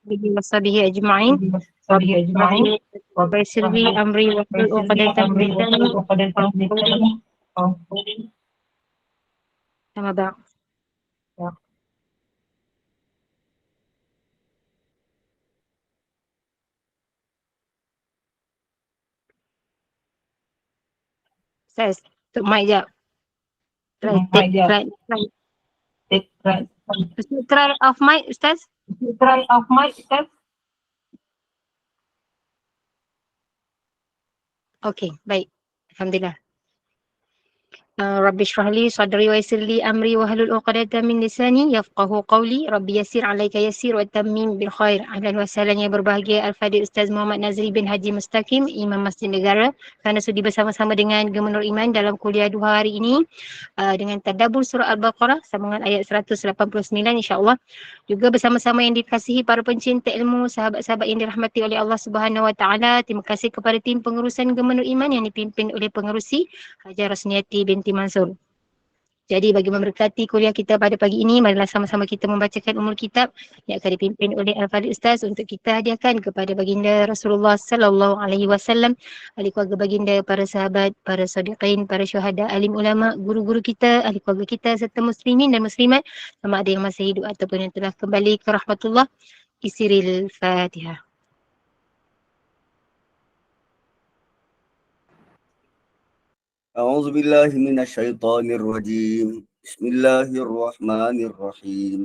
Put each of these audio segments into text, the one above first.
به وصحبه أجمعين. رب اشرح لي ويسر لي أمري واحلل عقدة من لساني أما بعد. Saya tutup mic jap. Try off mic, Ustaz. Okey, baik. Alhamdulillah. Rabbi shrah li sadri wa yassir li amri wahlul 'uqdatam min lisani yafqahu qawli. Rabbi yassir 'alaika yassir wa tammim bil khair. Ahlan wa sahlan yang berbahagia Al-Fadhil Ustaz Muhammad Nazri bin Haji Mustaqim, Imam Masjid Negara, kerana sudi bersama-sama dengan Gemenur Iman dalam kuliah 2 hari ini dengan tadabbur surah Al-Baqarah sambungan ayat 189 insya-Allah. Juga bersama-sama yang dikasihi para pencinta ilmu, sahabat-sahabat yang dirahmati oleh Allah Subhanahu Wa Taala. Terima kasih kepada tim pengurusan Gemenur Iman yang dipimpin oleh pengerusi Hajar Rosniati binti Mansur. Jadi bagi memberkati kuliah kita pada pagi ini, marilah sama-sama kita membacakan umul kitab yang akan dipimpin oleh Al-Fadhil Ustaz untuk kita hadiahkan kepada baginda Rasulullah sallallahu alaihi wasallam, ahli keluarga baginda, para sahabat, para sadiqin, para syuhada, alim ulama, guru-guru kita, ahli keluarga kita serta muslimin dan muslimat, sama ada yang masih hidup ataupun yang telah kembali ke rahmatullah. Isiril Fatihah. أعوذ بالله من الشيطان الرجيم بسم الله الرحمن الرحيم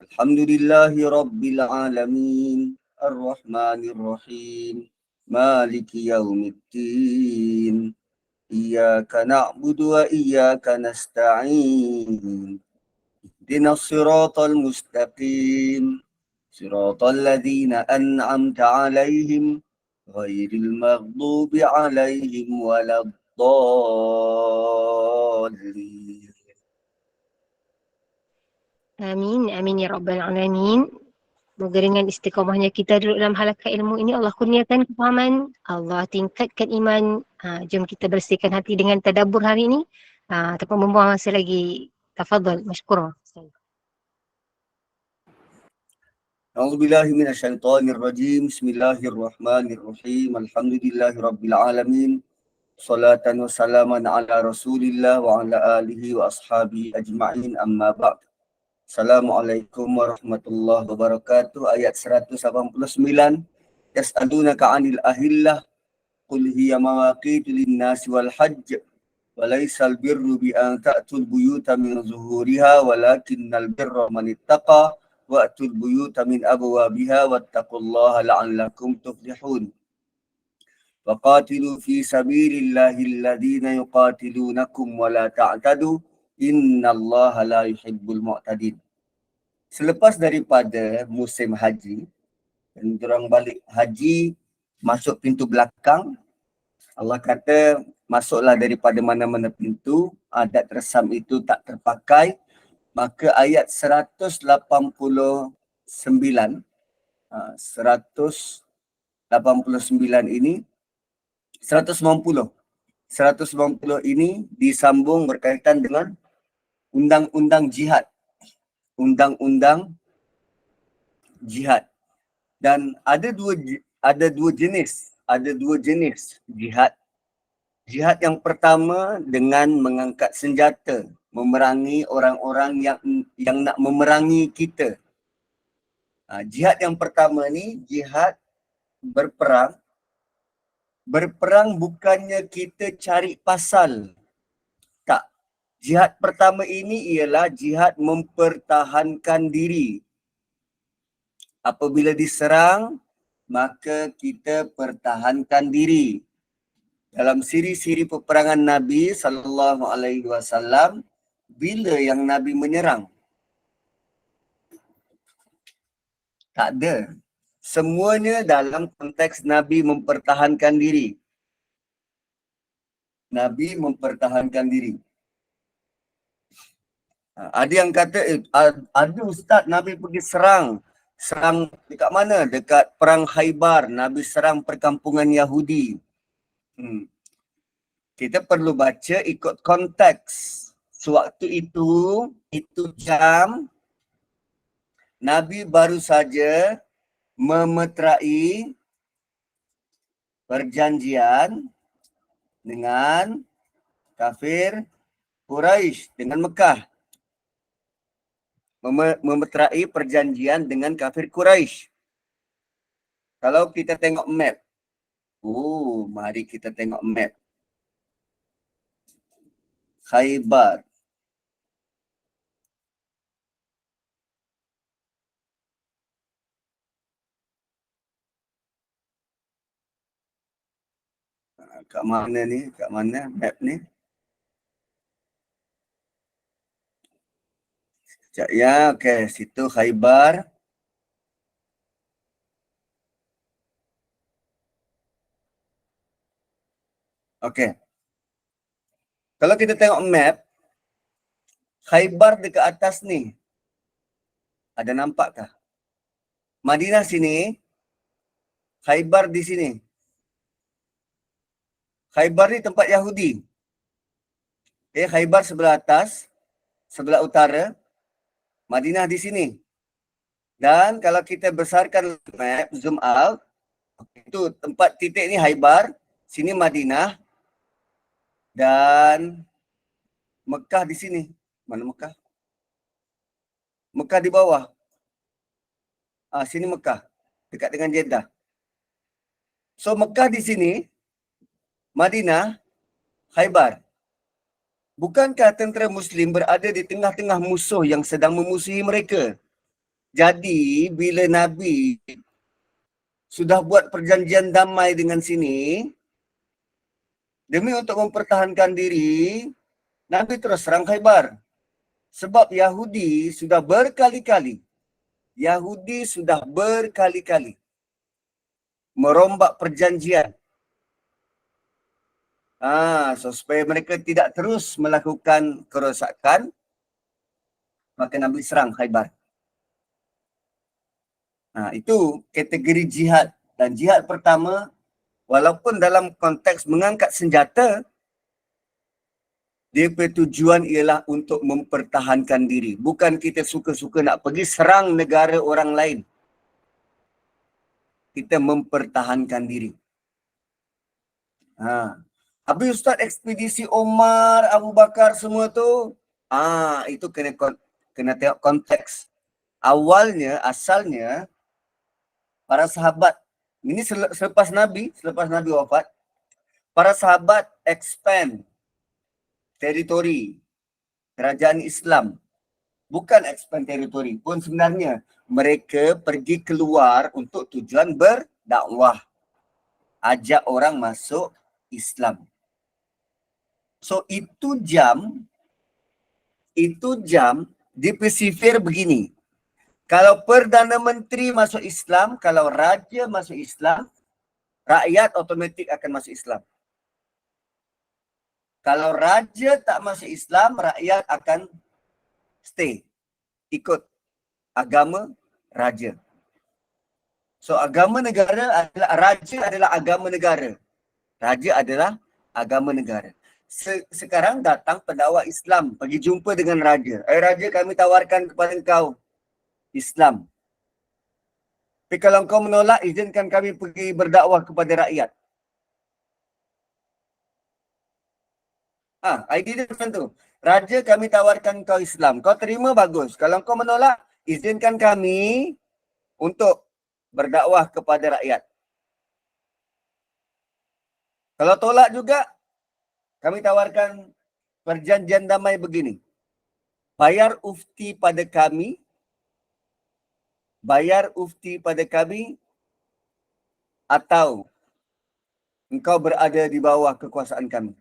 الحمد لله رب العالمين الرحمن الرحيم مالك يوم الدين إياك نعبد وإياك نستعين اهدنا الصراط المستقيم صراط الذين أنعمت عليهم غير المغضوب عليهم ولا الضالين. Amin, amin ya rabbal alamin. Semoga dengan istiqamahnya kita duduk dalam halaqah ilmu ini, Allah kurniakan kefahaman, Allah tingkatkan iman. Jom kita bersihkan hati dengan tadabbur hari ini. Tanpa membuang masa lagi, tafadhal mashkura. أعوذ بالله من الشيطان الرجيم بسم الله الرحمن الرحيم الحمد لله رب العالمين صلاة وسلاما على رسول الله وعلى آله وأصحابه أجمعين أما بعد. Assalamualaikum warahmatullahi wabarakatuh. Ayat 189. Yas'alunaka 'anil ahillah qul hiya mawaqitu lin-nasi wal hajj wa laysal birru bi an ta'tul buyuta min zuhuriha walakinnal birra man ittaqa wa'tul buyuta min abwabiha wattaqullaha la'allakum tuflihun. Waqatilu fi sabilillahi alladhina yuqatilunakum wa la ta'tadu innallaha la yuhibbul mu'tadin. Selepas daripada musim haji, dan diorang balik haji masuk pintu belakang, Allah kata masuklah daripada mana-mana pintu, adat resam itu tak terpakai, maka ayat 189 ini 190 ini disambung berkaitan dengan undang-undang jihad. Undang-undang jihad. Dan ada dua jenis jihad. Jihad yang pertama dengan mengangkat senjata, memerangi orang-orang yang nak memerangi kita. Jihad yang pertama ni jihad berperang. Berperang bukannya kita cari pasal. Tak. Jihad pertama ini ialah jihad mempertahankan diri. Apabila diserang, maka kita pertahankan diri. Dalam siri-siri peperangan Nabi SAW, bila yang Nabi menyerang? Tak ada. Semuanya dalam konteks Nabi mempertahankan diri. Nabi mempertahankan diri. Ada yang kata, ada ustaz Nabi pergi serang. Serang dekat mana? Dekat perang Khaybar. Nabi serang perkampungan Yahudi. Kita perlu baca ikut konteks. Sewaktu itu jam Nabi baru saja memeterai perjanjian dengan kafir Quraisy, dengan Mekah. Memeterai perjanjian dengan kafir Quraisy. Kalau kita tengok map, mari kita tengok map. Khaybar. Kat mana ni? Kat mana map ni? Sekejap ya. Okey, situ Khaybar. Okey. Kalau kita tengok map, Khaybar dekat atas ni. Ada nampak kah? Madinah sini, Khaybar di sini. Khaybar ni tempat Yahudi. Khaybar sebelah atas, sebelah utara, Madinah di sini. Dan kalau kita besarkan map, zoom out, itu tempat titik ni Khaybar, sini Madinah, dan Mekah di sini. Mana Mekah? Mekah di bawah. Sini Mekah, dekat dengan Jeddah. So Mekah di sini, Madinah, Khaybar. Bukankah tentera Muslim berada di tengah-tengah musuh yang sedang memusuhi mereka? Jadi bila Nabi sudah buat perjanjian damai dengan sini, demi untuk mempertahankan diri, Nabi terus serang Khaybar. Sebab Yahudi sudah berkali-kali merombak perjanjian. So supaya mereka tidak terus melakukan kerosakan, maka Nabi serang Khaybar. Itu kategori jihad. Dan jihad pertama, walaupun dalam konteks mengangkat senjata, dia tujuan ialah untuk mempertahankan diri. Bukan kita suka-suka nak pergi serang negara orang lain. Kita mempertahankan diri. Habis Ustaz ekspedisi Omar, Abu Bakar semua tu, itu kena tengok konteks. Awalnya, asalnya, para sahabat, ini selepas Nabi wafat, para sahabat expand teritori kerajaan Islam. Bukan expand teritori pun sebenarnya. Mereka pergi keluar untuk tujuan berdakwah. Ajak orang masuk Islam. So itu jam dipesifir begini. Kalau Perdana Menteri masuk Islam, kalau Raja masuk Islam, rakyat otomatik akan masuk Islam. Kalau Raja tak masuk Islam, rakyat akan stay. Ikut agama Raja. So agama negara adalah, Raja adalah agama negara. Raja adalah agama negara. Sekarang datang pendakwa Islam, pergi jumpa dengan Raja. Raja, kami tawarkan kepada engkau Islam. Tapi kalau engkau menolak, izinkan kami pergi berdakwah kepada rakyat. Idea dia macam tu. Raja, kami tawarkan kau Islam. Kau terima, bagus. Kalau kau menolak, izinkan kami untuk berdakwah kepada rakyat. Kalau tolak juga, kami tawarkan perjanjian damai begini. Bayar ufti pada kami, atau engkau berada di bawah kekuasaan kami.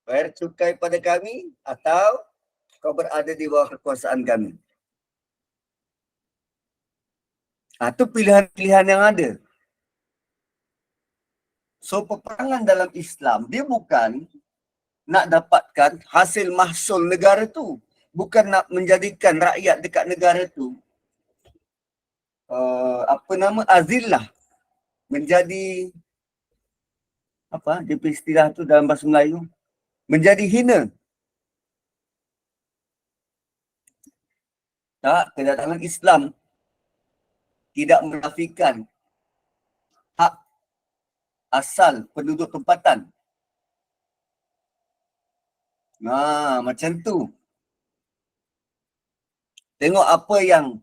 Bayar cukai pada kami, atau kau berada di bawah kekuasaan kami. Itu pilihan-pilihan yang ada. So peperangan dalam Islam, dia bukan nak dapatkan hasil mahsul negara tu. Bukan nak menjadikan rakyat dekat negara tu azillah. Menjadi, dia istilah tu dalam bahasa Melayu, menjadi hina. Tak, kedatangan Islam tidak menafikan hak asal penduduk tempatan. Macam tu. Tengok apa yang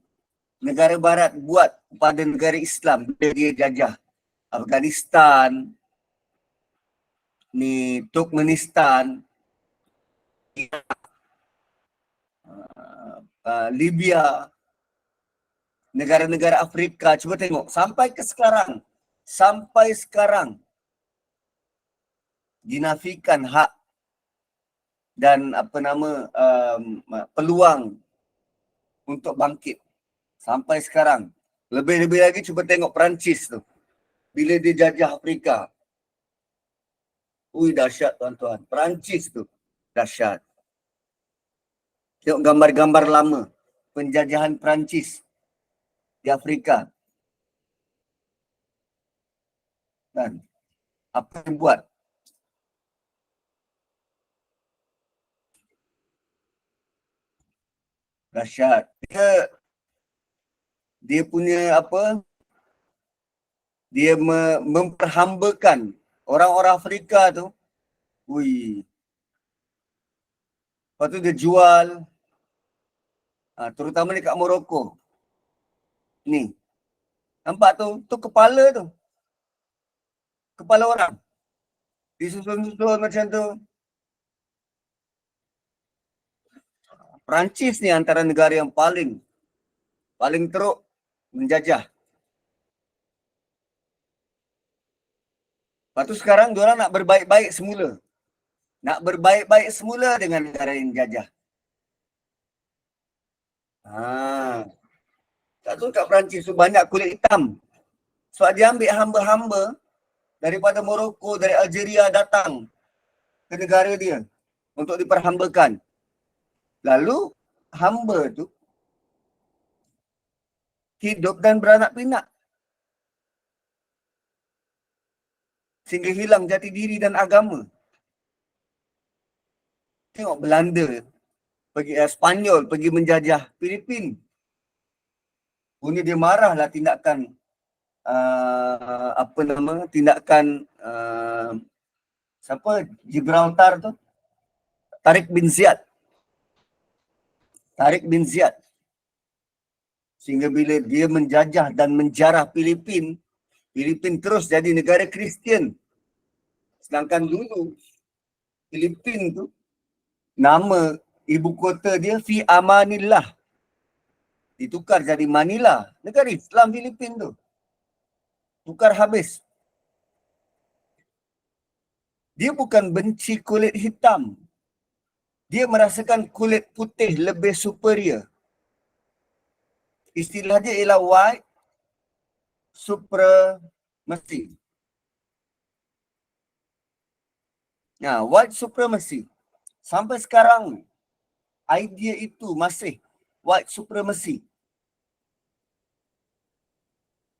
negara barat buat pada negara Islam bila dia jajah Afghanistan, ni Turkmenistan, Libya, negara-negara Afrika. Cuba tengok sampai sekarang dinafikan hak dan peluang untuk bangkit sampai sekarang. Lebih-lebih lagi cuba tengok Perancis tu. Bila dia jajah Afrika. Ui, dahsyat tuan-tuan. Perancis tu dahsyat. Tengok gambar-gambar lama penjajahan Perancis di Afrika. Dan apa yang buat? Dahsyat. Dia punya dia memperhambakan orang-orang Afrika tu. Ui. Lepas tu dia jual, terutama dekat Morocco. Ni. Nampak tu? Tu kepala tu. Kepala orang. Disusun-susun macam tu. Perancis ni antara negara yang paling teruk menjajah. Lepas tu sekarang diorang nak berbaik-baik semula. Nak berbaik-baik semula dengan negara yang jajah. Tak tahu kat Perancis tu banyak kulit hitam. Sebab dia ambil hamba-hamba daripada Morocco, dari Algeria datang ke negara dia untuk diperhambakan. Lalu hamba tu hidup dan beranak pinak. Sehingga hilang jati diri dan agama. Tengok Belanda, Spanyol pergi menjajah Filipin. Bunyi dia marahlah tindakan tindakan Gibraltar tu, Tariq bin Ziyad. Sehingga bila dia menjajah dan menjarah Filipin terus jadi negara Kristian. Sedangkan dulu Filipin tu nama ibu kota dia Fi Amanillah. Ditukar jadi Manila. Negara Islam Filipin tu. Tukar habis. Dia bukan benci kulit hitam. Dia merasakan kulit putih lebih superior. Istilah dia ialah white supremacy. White supremacy. Sampai sekarang, idea itu masih white supremacy.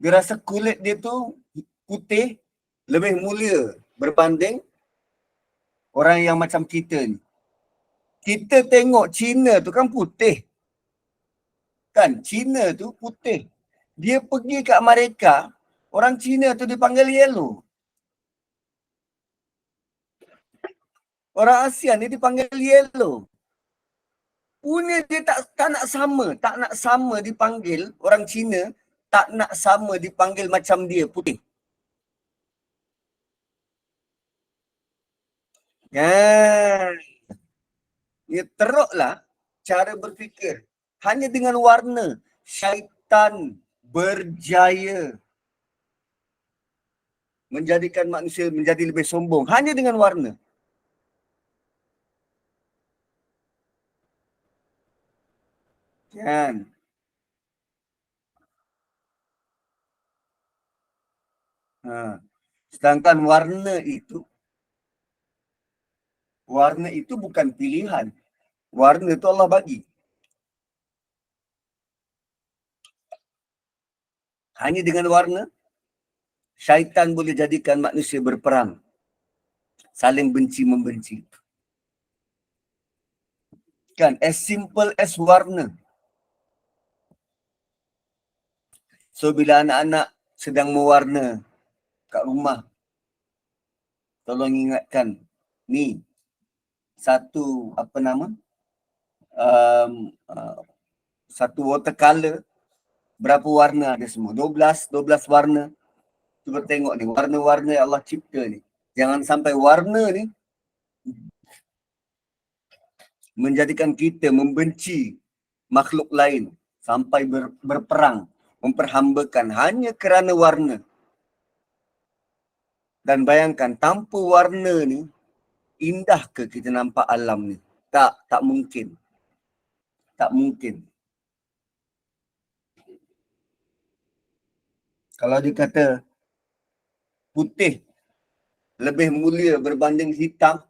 Dia rasa kulit dia tu putih, lebih mulia berbanding orang yang macam kita ni. Kita tengok Cina tu kan putih. Kan, Cina tu putih. Dia pergi kat Amerika, orang Cina tu dipanggil yellow. Orang ASEAN ni dipanggil yellow. Punya dia tak nak sama dipanggil orang Cina, tak nak sama dipanggil macam dia putih. Dia teruklah cara berfikir. Hanya dengan warna, syaitan berjaya menjadikan manusia menjadi lebih sombong. Hanya dengan warna. Kan? Sedangkan warna itu bukan pilihan. Warna itu Allah bagi. Hanya dengan warna, syaitan boleh jadikan manusia berperang. Saling benci-membenci. Kan, as simple as warna. So bila anak-anak sedang mewarna kat rumah, tolong ingatkan, ni satu apa nama, satu watercolor, berapa warna ada semua? 12 warna. Cuba tengok ni, warna-warna yang Allah cipta ni. Jangan sampai warna ni menjadikan kita membenci makhluk lain sampai berperang, memperhambakan hanya kerana warna. Dan bayangkan, tanpa warna ni, indah ke kita nampak alam ni? Tak mungkin. Tak mungkin. Kalau dia kata putih lebih mulia berbanding hitam,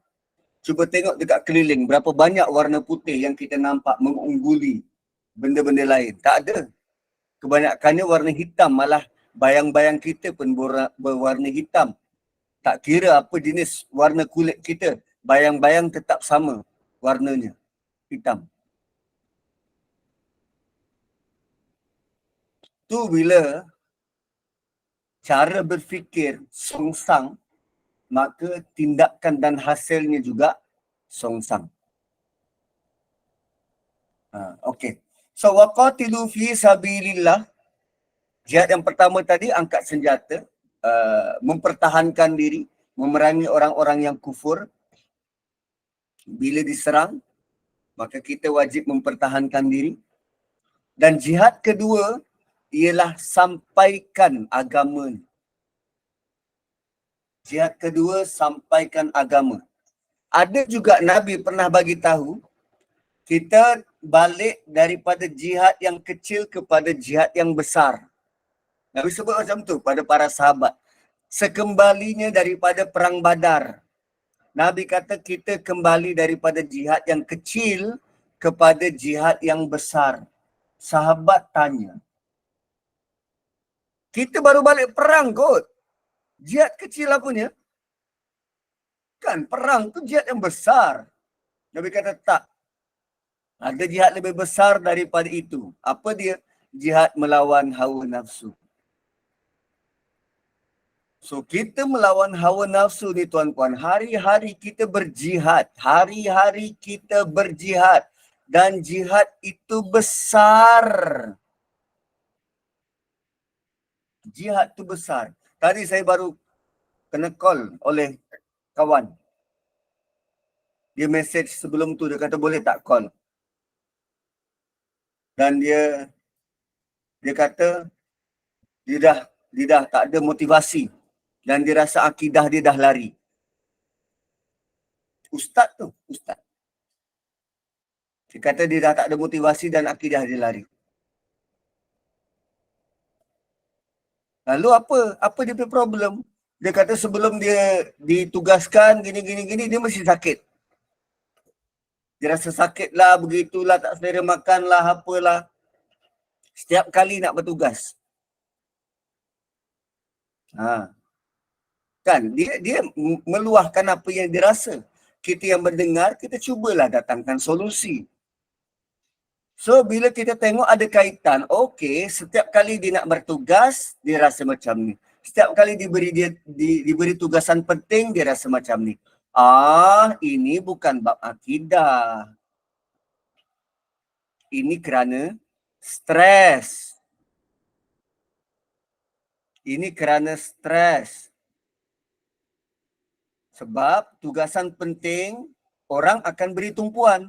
cuba tengok dekat keliling berapa banyak warna putih yang kita nampak mengungguli benda-benda lain. Tak ada. Kebanyakannya warna hitam, malah bayang-bayang kita pun berwarna hitam. Tak kira apa jenis warna kulit kita, bayang-bayang tetap sama warnanya, hitam. Tu bila cara berfikir songsang, maka tindakan dan hasilnya juga songsang. Okay. So, waqatilu fi sabilillah. Jihad yang pertama tadi, angkat senjata, mempertahankan diri, memerangi orang-orang yang kufur. Bila diserang, maka kita wajib mempertahankan diri. Dan jihad kedua ialah sampaikan agama. Jihad kedua, sampaikan agama. Ada juga Nabi pernah bagi tahu, kita balik daripada jihad yang kecil kepada jihad yang besar. Nabi sebut macam tu pada para sahabat. Sekembalinya daripada perang Badar, Nabi kata kita kembali daripada jihad yang kecil kepada jihad yang besar. Sahabat tanya, kita baru balik perang kot. Jihad kecil apanya? Kan perang tu jihad yang besar. Nabi kata tak. Ada jihad lebih besar daripada itu. Apa dia? Jihad melawan hawa nafsu. So kita melawan hawa nafsu ni tuan-tuan. Hari-hari kita berjihad. Hari-hari kita berjihad. Dan jihad itu besar. Jihad itu besar. Tadi saya baru kena call oleh kawan. Dia message sebelum tu, dia kata boleh tak call. Dan dia kata dia dah tak ada motivasi. Dan dia rasa akidah dia dah lari. Ustaz. Dia kata dia dah tak ada motivasi dan akidah dia lari. Lalu apa dia punya problem? Dia kata sebelum dia ditugaskan gini, dia mesti sakit. Dia rasa sakit lah, begitulah, tak selera makan lah, apalah. Setiap kali nak bertugas. Kan, dia meluahkan apa yang dia rasa. Kita yang mendengar, kita cubalah datangkan solusi. So, bila kita tengok ada kaitan, okey, setiap kali dia nak bertugas, dia rasa macam ni. Setiap kali diberi tugasan penting, dia rasa macam ni. Ini bukan bab akidah. Ini kerana stres. Ini kerana stres. Sebab tugasan penting, orang akan beri tumpuan.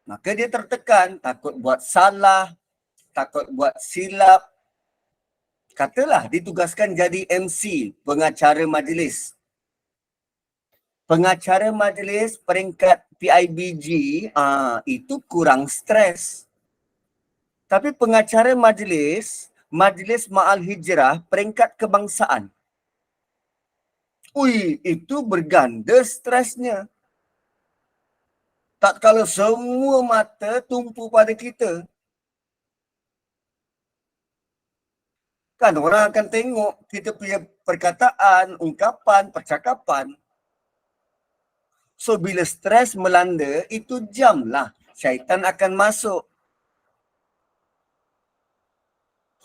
Maka dia tertekan, takut buat salah, takut buat silap. Katalah ditugaskan jadi MC, pengacara majlis. Pengacara majlis peringkat PIBG, itu kurang stres. Tapi pengacara majlis Ma'al Hijrah peringkat kebangsaan. Itu berganda stresnya. Tak kalau semua mata tumpu pada kita. Kan orang akan tengok kita punya perkataan, ungkapan, percakapan. So bila stres melanda, itu jam lah. Syaitan akan masuk.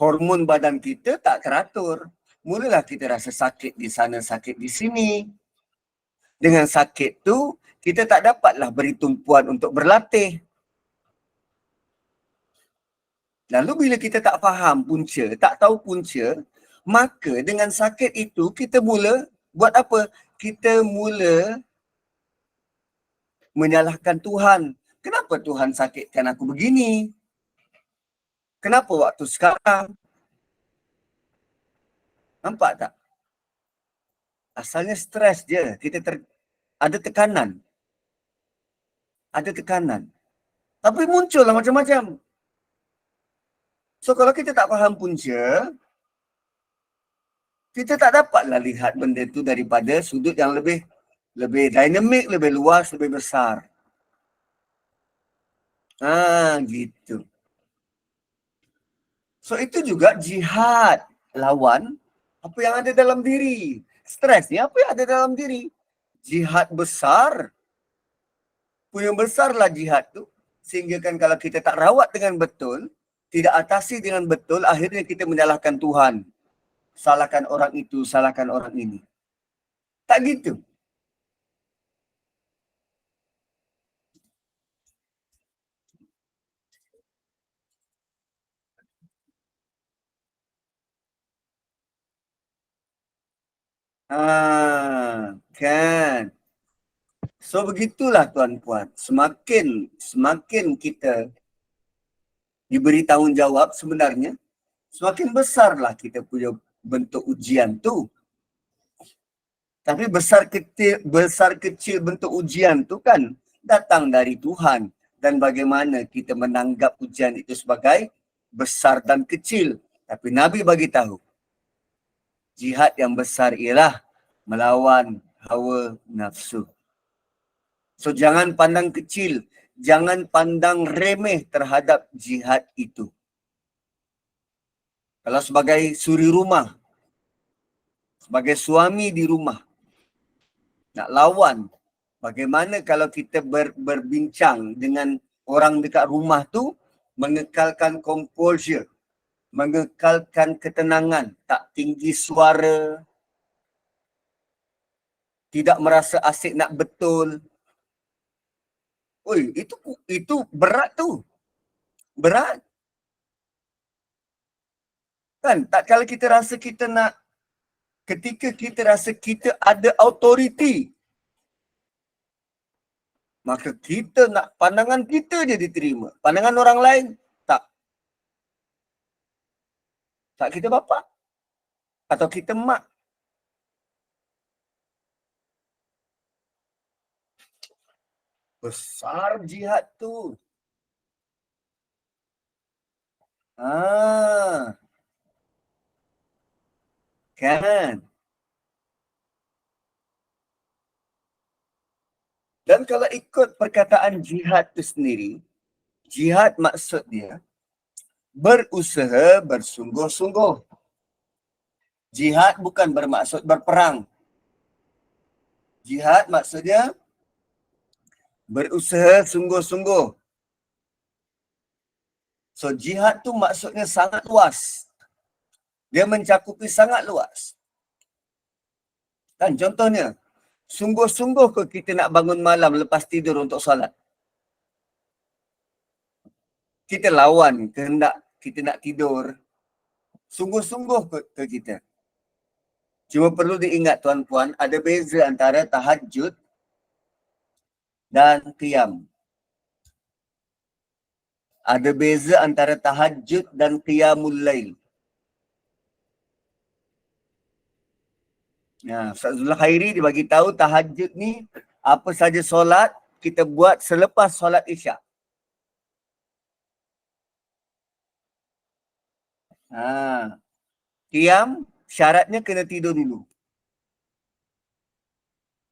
hormon badan kita tak teratur. Mulalah kita rasa sakit di sana, sakit di sini. Dengan sakit tu, kita tak dapatlah beri tumpuan untuk berlatih. Lalu bila kita tak faham punca, tak tahu punca, maka dengan sakit itu kita mula buat apa? Kita mula menyalahkan Tuhan. Kenapa Tuhan sakitkan aku begini? Kenapa waktu sekarang? Nampak tak? Asalnya stres je. Kita ada tekanan. Ada tekanan. Tapi muncullah macam-macam. So kalau kita tak faham punca, kita tak dapatlah lihat benda tu daripada sudut yang lebih dinamik, lebih luas, lebih besar. Gitu. So itu juga jihad lawan apa yang ada dalam diri. Stres ni apa yang ada dalam diri. Jihad besar. Punya besarlah jihad tu. Sehingga kan kalau kita tak rawat dengan betul, tidak atasi dengan betul, akhirnya kita menyalahkan Tuhan. Salahkan orang itu, salahkan orang ini. Tak gitu. Kan. So begitulah tuan-puan. Semakin kita diberi tanggungjawab sebenarnya, semakin besarlah kita punya bentuk ujian tu. Tapi besar kecil bentuk ujian tu kan datang dari Tuhan. Dan bagaimana kita menanggap ujian itu sebagai besar dan kecil. Tapi Nabi bagi tahu, jihad yang besar ialah melawan hawa nafsu. So jangan pandang kecil, jangan pandang remeh terhadap jihad itu. Kalau sebagai suri rumah, sebagai suami di rumah, nak lawan, bagaimana kalau kita berbincang dengan orang dekat rumah tu, mengekalkan composure, mengekalkan ketenangan, tak tinggi suara, tidak merasa asyik nak betul. Oi, itu berat tu. Berat. Kan, tak kalau kita rasa kita nak, ketika kita rasa kita ada autoriti, maka kita nak pandangan kita je diterima. Pandangan orang lain, tak. Tak kita bapa. Atau kita mak. Besar jihad tu. Kan. Dan kalau ikut perkataan jihad tu sendiri, jihad maksud dia berusaha bersungguh-sungguh. Jihad bukan bermaksud berperang. Jihad maksudnya berusaha sungguh-sungguh. So jihad tu maksudnya sangat luas. Dia mencakupi sangat luas. Kan contohnya, sungguh-sungguh ke kita nak bangun malam lepas tidur untuk solat? Kita lawan kehendak kita nak tidur. Sungguh-sungguh ke kita? Cuma perlu diingat tuan-puan, ada beza antara tahajud dan qiyam. Ada beza antara tahajud dan qiyamul lail. Ustaz Zulkhairi dia bagi tahu tahajud ni apa saja solat kita buat selepas solat Isyak. Qiyam syaratnya kena tidur dulu.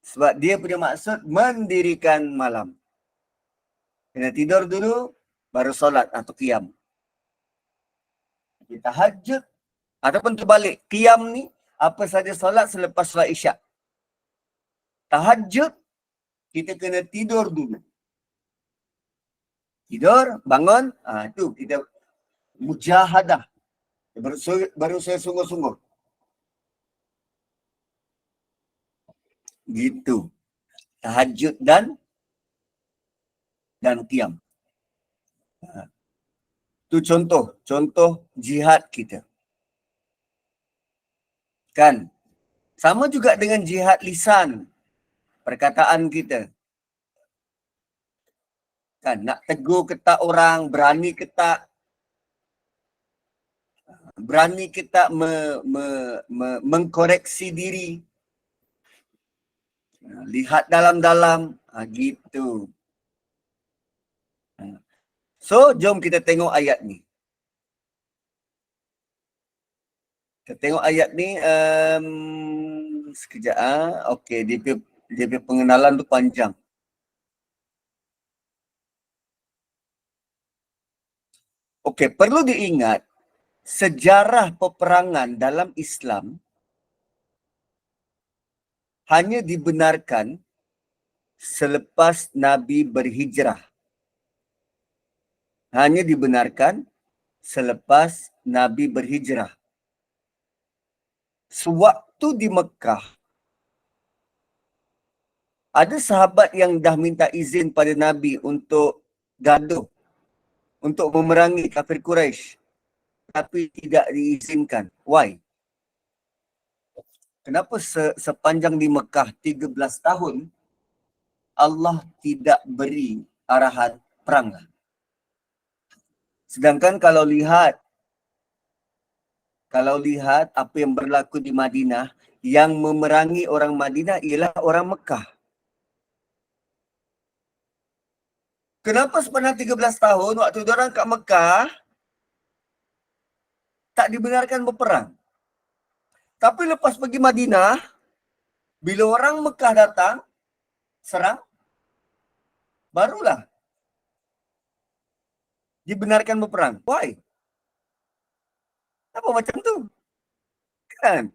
Sebab dia punya maksud mendirikan malam. Kena tidur dulu baru solat atau qiyam. Tahajud ataupun terbalik, qiyam ni apa saja solat selepas solat Isyak. Tahajud kita kena tidur dulu. Tidur, bangun, itu kita mujahadah. Berusaha sungguh-sungguh. Gitu. Tahajud dan qiyam. Itu contoh jihad kita. Kan? Sama juga dengan jihad lisan, perkataan kita. Kan? Nak tegur ke tak orang, berani ke tak mengkoreksi diri. Lihat dalam-dalam. Gitu. So, jom kita tengok ayat ni. Kita tengok ayat ni. Sekejap. Okey, dia punya pengenalan tu panjang. Okey, perlu diingat, sejarah peperangan dalam Islam hanya dibenarkan selepas Nabi berhijrah. Hanya dibenarkan selepas Nabi berhijrah. Sewaktu di Mekah, ada sahabat yang dah minta izin pada Nabi untuk gaduh, untuk memerangi kafir Quraisy, tapi tidak diizinkan. Why? Kenapa sepanjang di Mekah 13 tahun Allah tidak beri arahan perang? Sedangkan kalau lihat apa yang berlaku di Madinah, yang memerangi orang Madinah ialah orang Mekah. Kenapa sepanjang 13 tahun waktu diorang kat Mekah tak dibenarkan berperang? Tapi lepas pergi Madinah, bila orang Mekah datang, serang, barulah dibenarkan berperang. Why? Apa macam tu? Kan?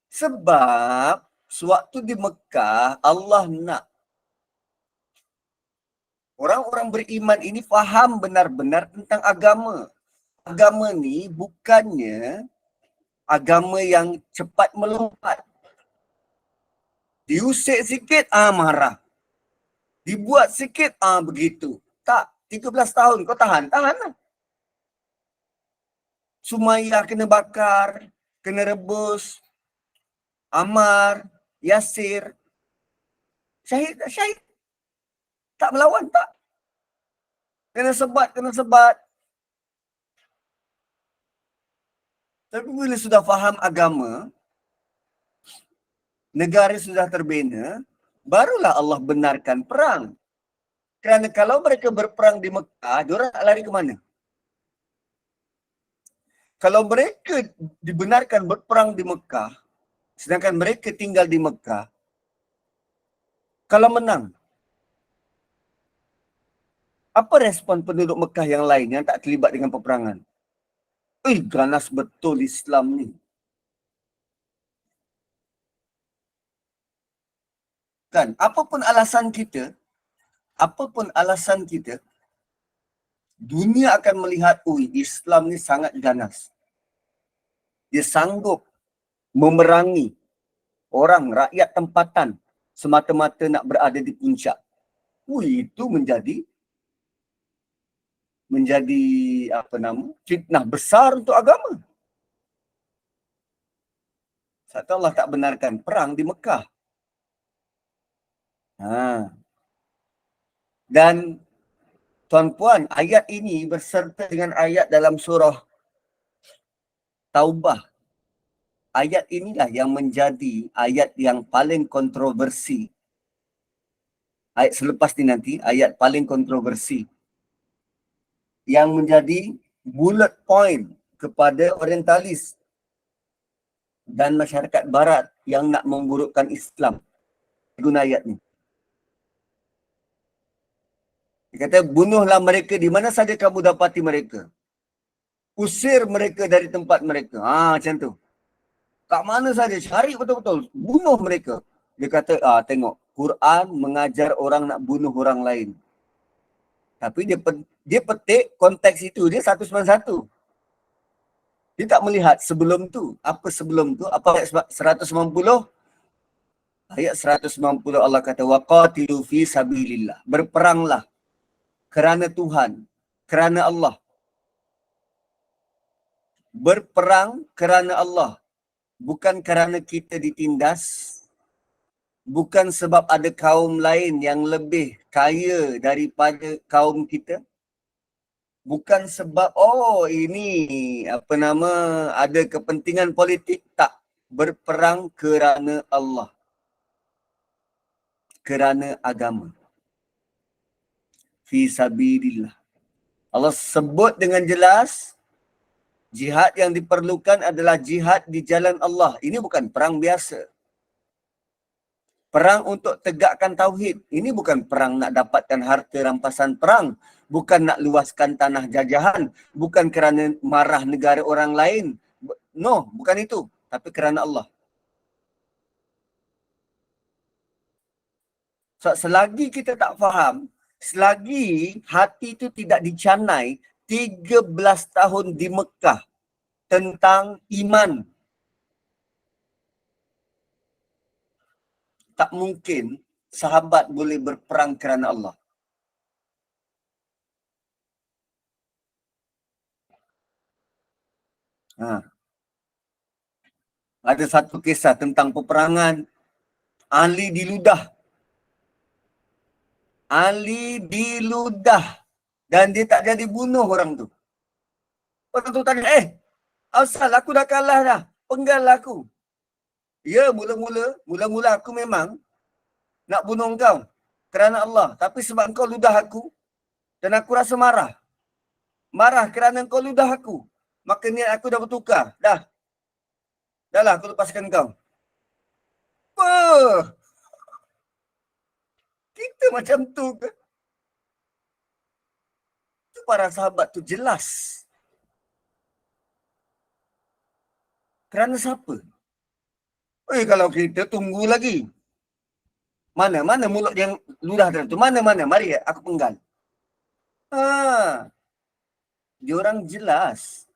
Sebab sewaktu di Mekah, Allah nak orang-orang beriman ini faham benar-benar tentang agama. Agama ni bukannya agama yang cepat melompat. Diusik sikit, marah. Dibuat sikit, begitu. Tak, 13 tahun kau tahan lah. Sumayyah kena bakar, kena rebus. Ammar, Yasir. Syahid. Tak melawan, tak. Kena sebat. Tapi bila sudah faham agama, negara sudah terbina, barulah Allah benarkan perang. Kerana kalau mereka berperang di Mekah, diorang nak lari ke mana? Kalau mereka dibenarkan berperang di Mekah, sedangkan mereka tinggal di Mekah, kalau menang, apa respon penduduk Mekah yang lain yang tak terlibat dengan peperangan? Ganas betul Islam ni. Kan, apapun alasan kita, dunia akan melihat, Islam ni sangat ganas. Dia sanggup memerangi orang, rakyat tempatan, semata-mata nak berada di puncak. Itu menjadi fitnah besar untuk agama. Sebab Allah tak benarkan perang di Mekah. Dan tuan-puan, ayat ini berserta dengan ayat dalam surah Taubah. Ayat inilah yang menjadi ayat yang paling kontroversi. Ayat selepas ni nanti, ayat paling kontroversi. Yang menjadi bullet point kepada orientalis dan masyarakat barat yang nak memburukkan Islam. Guna ayat ni. Dia kata, bunuhlah mereka di mana saja kamu dapati mereka. Usir mereka dari tempat mereka. Macam tu. Kat mana saja, cari betul-betul. Bunuh mereka. Dia kata, tengok. Quran mengajar orang nak bunuh orang lain. Tapi dia petik konteks itu, dia 191. Dia tak melihat sebelum tu. Apa sebelum tu? Apa ayat 190? Ayat 190 Allah kata, waqatilu fi sabilillah. Berperanglah kerana Tuhan, kerana Allah. Berperang kerana Allah. Bukan kerana kita ditindas. Bukan sebab ada kaum lain yang lebih kaya daripada kaum kita. Bukan sebab, ini ada kepentingan politik. Tak. Berperang kerana Allah. Kerana agama. Fi sabilillah. Allah sebut dengan jelas, jihad yang diperlukan adalah jihad di jalan Allah. Ini bukan perang biasa. Perang untuk tegakkan tauhid. Ini bukan perang nak dapatkan harta rampasan perang. Bukan nak luaskan tanah jajahan. Bukan kerana marah negara orang lain. No, bukan itu. Tapi kerana Allah. So, selagi kita tak faham, selagi hati itu tidak dicanai 13 tahun di Mekah tentang iman, tak mungkin sahabat boleh berperang kerana Allah. Ada satu kisah tentang peperangan. Ali diludah. Dan dia tak jadi bunuh orang tu. Orang tu tanya, asal aku dah kalah dah. Penggal aku. Ya, mula-mula aku memang nak bunuh kau kerana Allah. Tapi sebab kau ludah aku dan aku rasa marah. Marah kerana kau ludah aku. Maka niat aku dah bertukar. Dah lah, aku lepaskan kau. Apa? Kita macam tu ke? Itu para sahabat tu jelas. Kerana siapa? Kalau kita tunggu lagi. Mana mulut yang ludah tu? Mana? Mari aku penggal. Diorang jelas.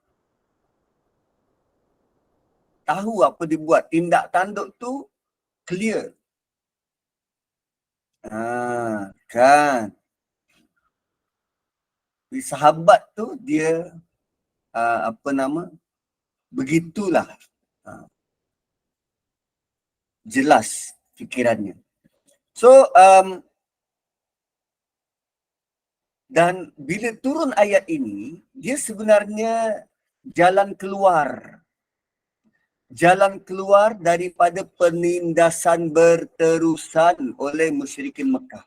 Tahu apa dibuat. Tindak tanduk tu clear. Kan. Sahabat tu dia begitulah. Jelas fikirannya. So, dan bila turun ayat ini, dia sebenarnya jalan keluar. Jalan keluar daripada penindasan berterusan oleh musyrikin Mekah.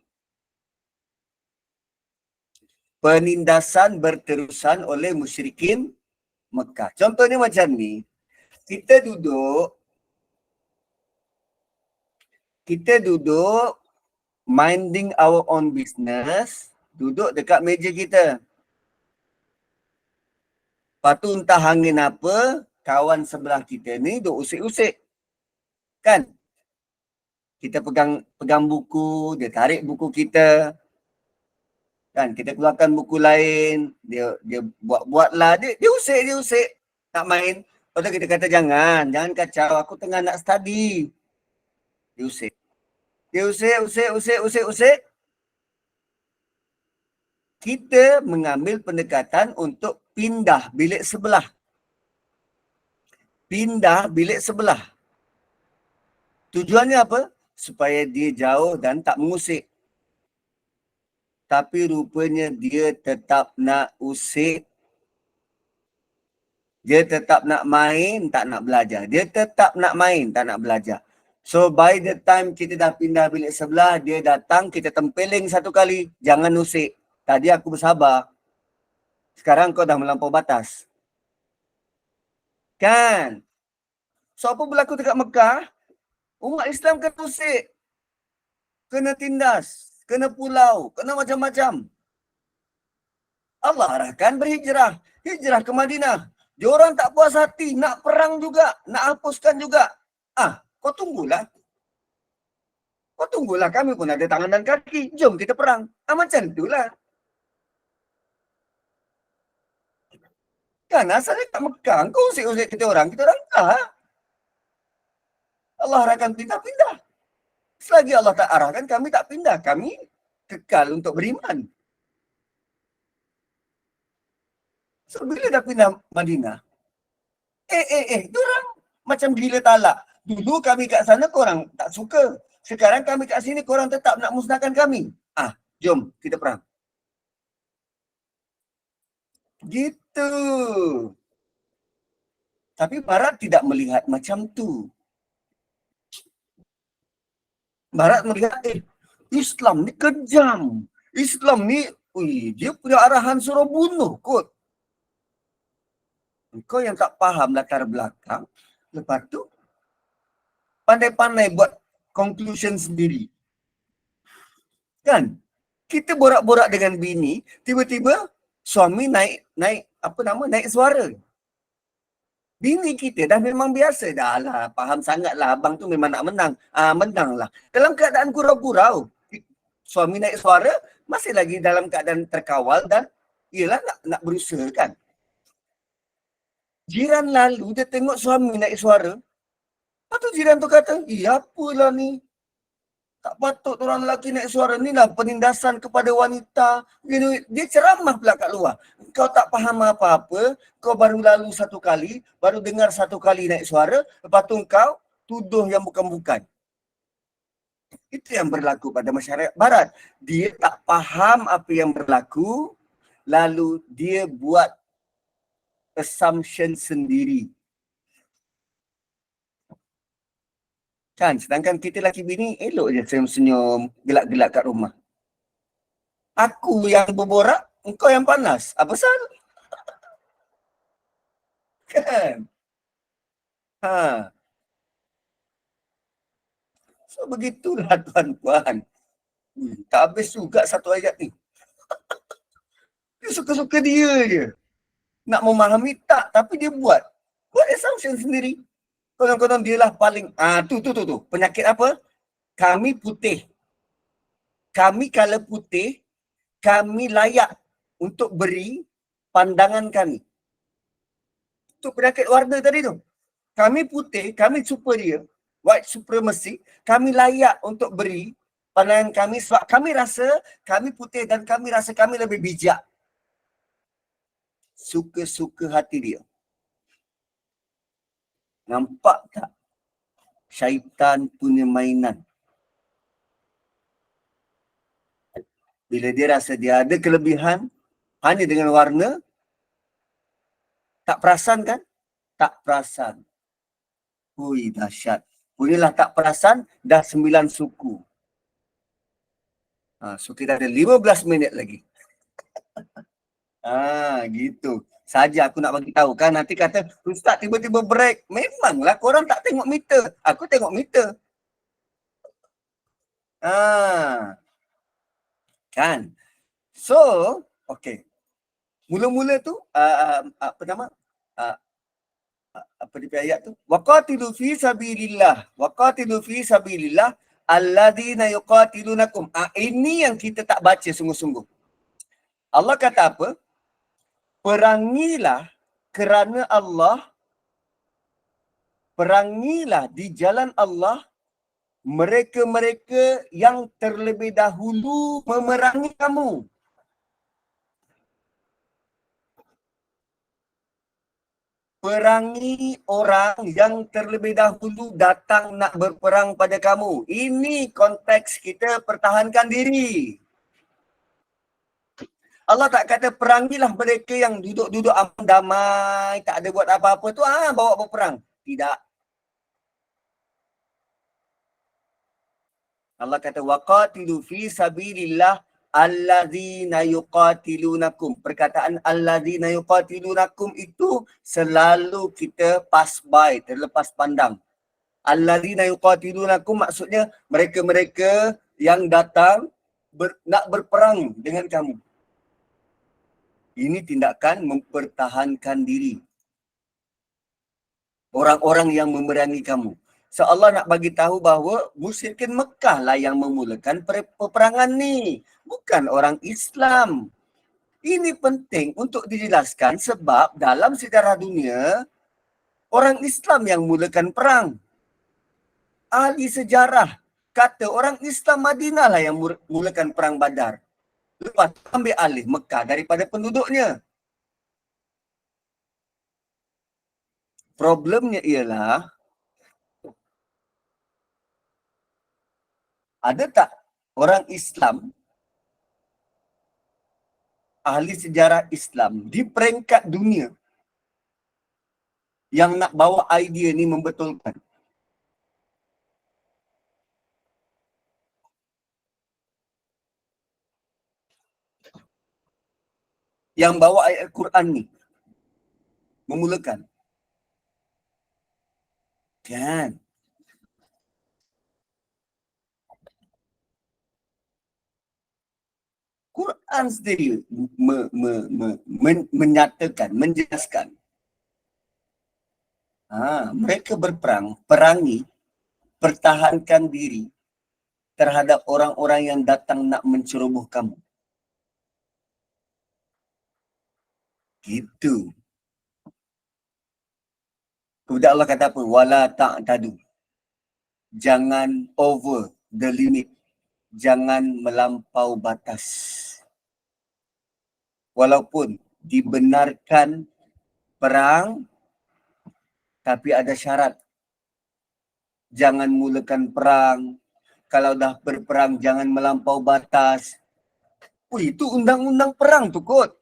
Penindasan berterusan oleh musyrikin Mekah. Contohnya macam ni, kita duduk minding our own business, duduk dekat meja kita. Lepas tu entah angin apa, kawan sebelah kita ni duk usik-usik. Kan? Kita pegang buku, dia tarik buku kita. Kan, kita keluarkan buku lain, dia buat lah, dia usik. Nak main. Lepas tu kita kata jangan kacau, aku tengah nak study. Dia usik. Kita mengambil pendekatan untuk pindah bilik sebelah. Tujuannya apa? Supaya dia jauh dan tak mengusik. Tapi rupanya dia tetap nak usik. Dia tetap nak main, tak nak belajar. Dia tetap nak main, tak nak belajar. So by the time kita dah pindah bilik sebelah, dia datang, kita tempeling satu kali. Jangan usik. Tadi aku bersabar. Sekarang kau dah melampau batas. Kan? So apa berlaku dekat Mekah? Umat Islam kena usik. Kena tindas. Kena pulau. Kena macam-macam. Allah arahkan berhijrah. Hijrah ke Madinah. Diorang tak puas hati. Nak perang juga. Nak hapuskan juga. Kau tunggulah. Kami pun ada tangan dan kaki. Jom kita perang. Macam itulah. Kan asalnya kat Mekah. Kau usik-usik kita orang tak. Allah arahkan pindah-pindah. Selagi Allah tak arahkan, kami tak pindah. Kami kekal untuk beriman. So, bila dah pindah Madinah, diorang macam gila talak. Dulu kami kat sana, korang tak suka. Sekarang kami kat sini, korang tetap nak musnahkan kami. Jom, kita perang. Gitu. Tapi Barat tidak melihat macam tu. Barat melihat, Islam ni kejam. Islam ni, dia punya arahan suruh bunuh kot. Kau yang tak faham latar belakang, lepas tu pandai-pandai buat conclusion sendiri. Kan? Kita borak-borak dengan bini, tiba-tiba suami naik suara. Bini kita dah memang biasa dah lah, faham sangat lah, abang tu memang nak menang. Menang lah. Dalam keadaan gurau-gurau, suami naik suara, masih lagi dalam keadaan terkawal dan ialah nak berusaha kan. Jiran lalu dia tengok suami naik suara, lepas tu jiran tu kata, apalah ni, tak patut orang lelaki naik suara, ni lah penindasan kepada wanita. Dia ceramah pula kat luar. Kau tak faham apa-apa, kau baru lalu satu kali, baru dengar satu kali naik suara, lepas tu kau tuduh yang bukan-bukan. Itu yang berlaku pada masyarakat Barat. Dia tak faham apa yang berlaku, lalu dia buat assumption sendiri. Kan, sedangkan kita laki bini elok je senyum-senyum, gelak-gelak kat rumah. Aku yang berborak, engkau yang panas. Apa pasal? Kan? So begitulah tuan-tuan. Tak habis juga satu ayat ni. Dia suka-suka dia je. Nak memahami tak, tapi dia buat assumption sendiri. Konon-konon dia lah paling, tu. Penyakit apa? Kami putih. Kami kalau putih, kami layak untuk beri pandangan kami. Itu penyakit warna tadi tu. Kami putih, kami superior, white supremacy, kami layak untuk beri pandangan kami sebab kami rasa kami putih dan kami rasa kami lebih bijak. Suka-suka hati dia. Nampak tak? Syaitan punya mainan. Bila dia rasa dia ada kelebihan hanya dengan warna, tak perasan kan? Tak perasan. Hui, dahsyat. Punyalah tak perasan, dah 9 suku. So kita ada 15 minit lagi. Gitu. Saja aku nak bagi tahu kan, nanti kata Ustaz tiba-tiba break. Memanglah korang tak tengok meter. Aku tengok meter. Kan. So, okey. Mula-mula tu apa nama? Apa dia ayat tu? Waqatilu fi sabilillah. Waqatilu fi sabilillah alladzina yuqatilunakum. Ini yang kita tak baca sungguh-sungguh. Allah kata apa? Perangilah kerana Allah, perangilah di jalan Allah mereka-mereka yang terlebih dahulu memerangi kamu. Perangi orang yang terlebih dahulu datang nak berperang pada kamu. Ini konteks kita pertahankan diri. Allah tak kata perangilah mereka yang duduk-duduk aman damai, tak ada buat apa-apa tu, bawa berperang. Tidak. Allah kata waqatilu fi sabilillah allazina yuqatilunakum. Perkataan allazina yuqatilunakum itu selalu kita pass by, terlepas pandang. Allazina yuqatilunakum maksudnya mereka-mereka yang datang nak berperang dengan kamu. Ini tindakan mempertahankan diri. Orang-orang yang memerangi kamu. So Allah nak bagi tahu bahawa musyrikin Mekah lah yang memulakan peperangan ni. Bukan orang Islam. Ini penting untuk dijelaskan sebab dalam sejarah dunia, orang Islam yang mulakan perang. Ahli sejarah kata orang Islam Madinah lah yang mulakan perang Badar. Lepas ambil alih Mekah daripada penduduknya. Problemnya ialah, ada tak orang Islam, ahli sejarah Islam di peringkat dunia yang nak bawa idea ni membetulkan? Yang bawa ayat Al-Quran ni memulakan. Kan? Quran sendiri menyatakan, menjelaskan. Mereka berperang, perangi, pertahankan diri terhadap orang-orang yang datang nak menceroboh kamu. Gitu. Kemudian Allah kata apa? Wala ta'tadu. Jangan over the limit. Jangan melampau batas. Walaupun dibenarkan perang, tapi ada syarat. Jangan mulakan perang. Kalau dah berperang, jangan melampau batas. Itu undang-undang perang tu kot.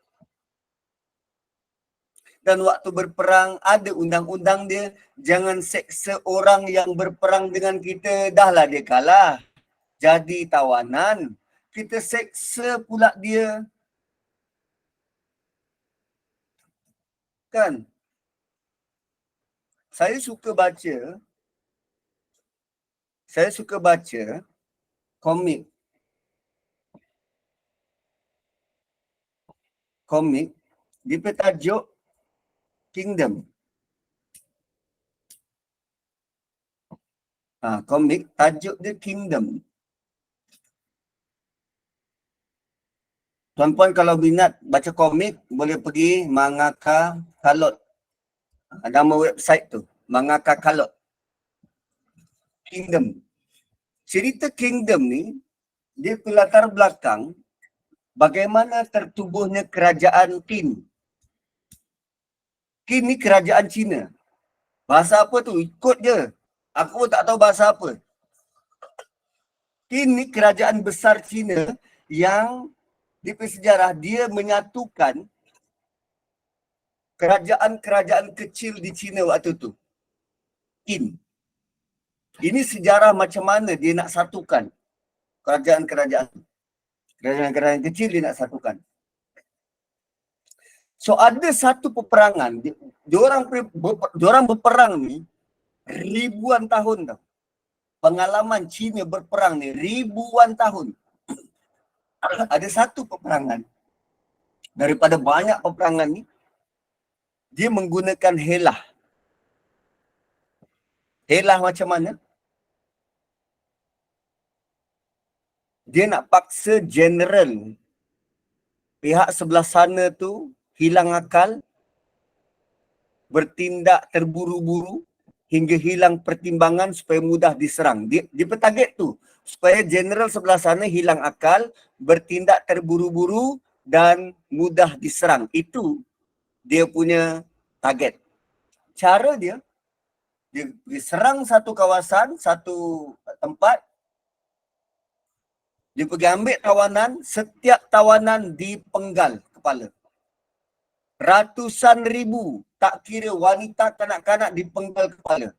Dan waktu berperang ada undang-undang dia, jangan seksa orang yang berperang dengan kita, dahlah dia kalah. Jadi tawanan, kita seksa pula dia. Kan? Saya suka baca komik. Dia bertajuk Kingdom. Komik tajuk dia Kingdom. Tuan-puan kalau minat baca komik, boleh pergi Mangaka Kalot. Nama website tu, Mangaka Kalot. Kingdom. Cerita Kingdom ni, dia berlatar belakang bagaimana tertubuhnya kerajaan Qin. Qin ni kerajaan Cina. Bahasa apa tu? Ikut je. Aku pun tak tahu bahasa apa. Qin ni kerajaan besar Cina yang di sejarah dia menyatukan kerajaan-kerajaan kecil di Cina waktu tu. Qin. Ini sejarah macam mana dia nak satukan kerajaan-kerajaan. Kerajaan-kerajaan kecil dia nak satukan. So ada satu peperangan, diorang berperang ni ribuan tahun tau. Pengalaman Cina berperang ni ribuan tahun. Ada satu peperangan, daripada banyak peperangan ni, dia menggunakan helah. Helah macam mana? Dia nak paksa general pihak sebelah sana tu hilang akal, bertindak terburu-buru hingga hilang pertimbangan supaya mudah diserang. Dia bertarget tu, supaya general sebelah sana hilang akal, bertindak terburu-buru dan mudah diserang. Itu dia punya target. Cara dia serang satu kawasan, satu tempat, dia pergi ambil tawanan, setiap tawanan dipenggal kepala. Ratusan ribu, tak kira wanita, kanak-kanak dipenggal kepala.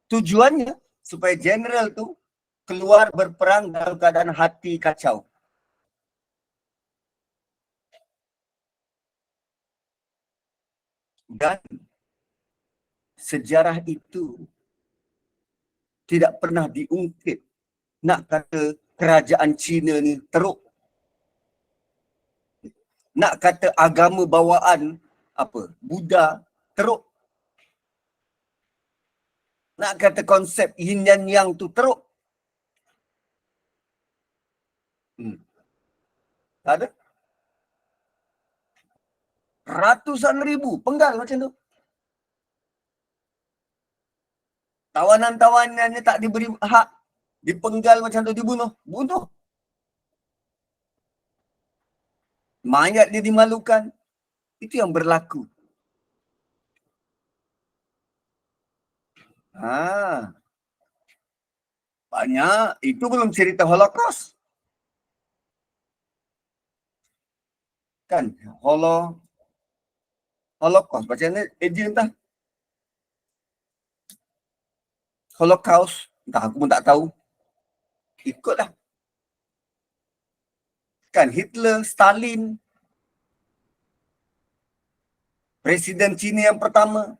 Tujuannya supaya general tu keluar berperang dalam keadaan hati kacau. Dan sejarah itu tidak pernah diungkit. Nak kata kerajaan Cina ni teruk. Nak kata agama bawaan Buddha teruk. Nak kata konsep yin dan yang tu teruk. Tak ada. Ratusan ribu penggal macam tu. Tawanan-tawanannya tak diberi hak, dipenggal macam tu, dibunuh. Bunuh. Mayat dia dimalukan. Itu yang berlaku. Banyak. Itu belum cerita Holocaust. Kan? Holocaust. Macam mana? Entah. Holocaust. Entah, aku pun tak tahu. Ikutlah. Kan? Hitler, Stalin. Presiden Cina yang pertama.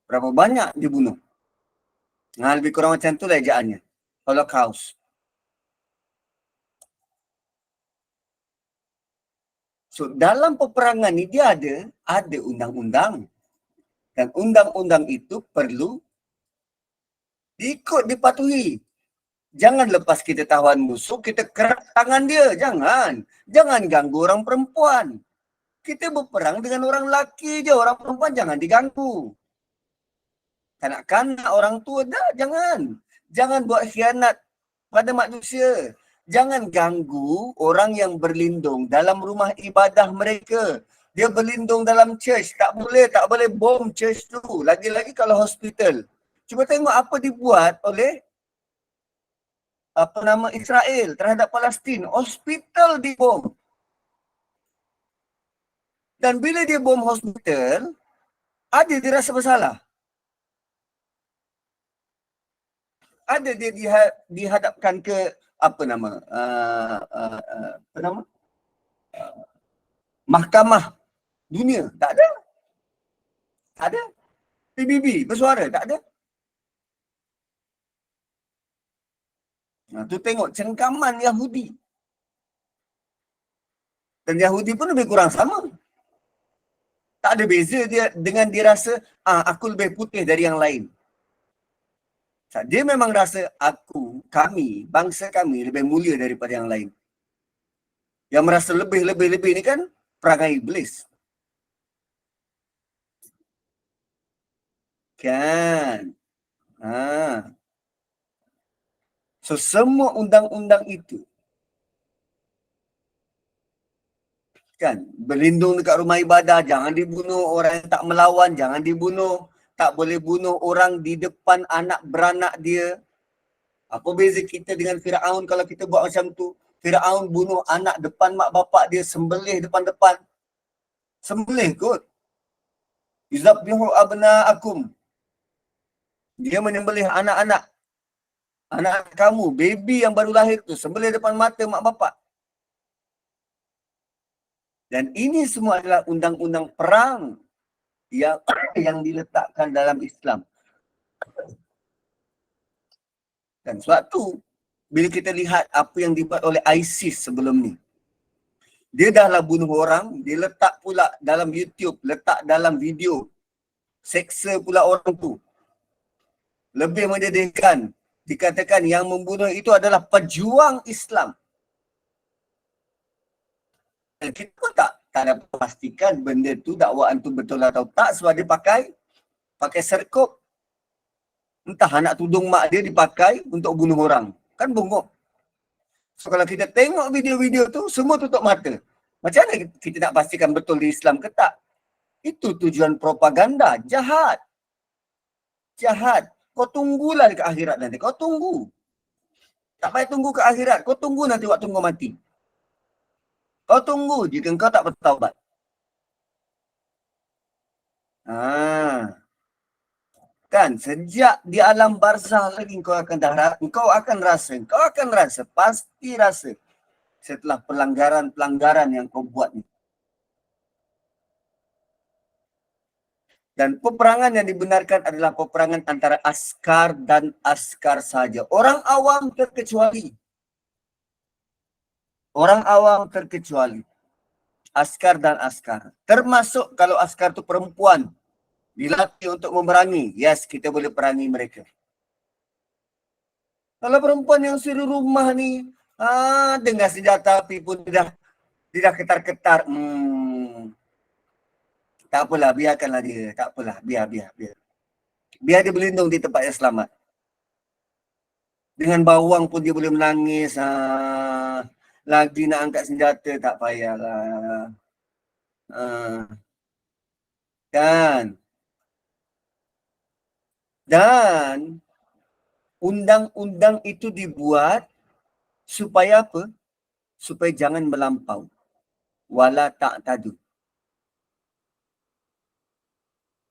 Berapa banyak dibunuh? Nah, lebih kurang macam tu lah ejaannya. Holocaust. So, dalam peperangan ni dia ada undang-undang. Dan undang-undang itu perlu ikut dipatuhi. Jangan lepas kita tawan musuh, kita kerat tangan dia. Jangan. Jangan ganggu orang perempuan. Kita berperang dengan orang lelaki je. Orang perempuan jangan diganggu. Kanak-kanak, orang tua dah, jangan. Jangan buat khianat pada manusia. Jangan ganggu orang yang berlindung dalam rumah ibadah mereka. Dia berlindung dalam church. Tak boleh bom church tu. Lagi-lagi kalau hospital. Cuba tengok apa dibuat oleh Israel terhadap Palestin. Hospital dibom. Dan bila dia bom hospital, ada dia rasa bersalah. Ada dia dihadapkan ke mahkamah dunia. Tak ada. Tak ada. PBB bersuara. Tak ada. Tu tengok cengkaman Yahudi. Dan Yahudi pun lebih kurang sama. Tak ada beza dia dengan dia rasa aku lebih putih dari yang lain. Dia memang rasa kami, bangsa kami lebih mulia daripada yang lain. Yang merasa lebih ni kan perangai iblis. Kan? So, semua undang-undang itu kan berlindung dekat rumah ibadah, jangan dibunuh orang yang tak melawan, jangan dibunuh. Tak boleh bunuh orang di depan anak beranak dia. Apa beza kita dengan Firaun kalau kita buat macam tu? Firaun bunuh anak depan mak bapak dia, sembelih depan-depan. Sembelih kot. Yuzabbihu abna'akum. Dia menyembelih anak-anak. Anak kamu, baby yang baru lahir tu, sembelih depan mata mak bapak. Dan ini semua adalah undang-undang perang yang diletakkan dalam Islam. Dan sebab tu, bila kita lihat apa yang dibuat oleh ISIS sebelum ni, dia dah lah bunuh orang, dia letak pula dalam YouTube, letak dalam video, seksa pula orang tu. Lebih menyedihkan, dikatakan yang membunuh itu adalah pejuang Islam. Dan kita pun tak dapat pastikan benda tu, dakwaan tu betul atau tak sebab dia pakai serkup. Entah anak tudung mak dia dipakai untuk bunuh orang. Kan bongkok. So kalau kita tengok video-video tu, semua tutup mata. Macam mana kita nak pastikan betul di Islam ke tak? Itu tujuan propaganda. Jahat. Jahat. Kau tunggulah ke akhirat nanti. Kau tunggu. Tak payah tunggu ke akhirat. Kau tunggu nanti waktu kau mati. Kau tunggu jika kau tak bertaubat. Kan sejak di alam barzah lagi kau akan rasa, pasti rasa setelah pelanggaran yang kau buat ni. Dan peperangan yang dibenarkan adalah peperangan antara askar dan askar saja. Orang awam terkecuali. Askar dan askar. Termasuk kalau askar tu perempuan, dilatih untuk memerangi, yes, kita boleh perangi mereka. Kalau perempuan yang suruh rumah ni, dengar senjata api pun dia dah ketar-ketar. Tak apalah, biarkanlah dia. Tak apalah, biar. Biar dia berlindung di tempat yang selamat. Dengan bawang pun dia boleh menangis. Lagi nak angkat senjata, tak payahlah. Kan? Dan undang-undang itu dibuat supaya apa? Supaya jangan melampau. Wala ta'tadu.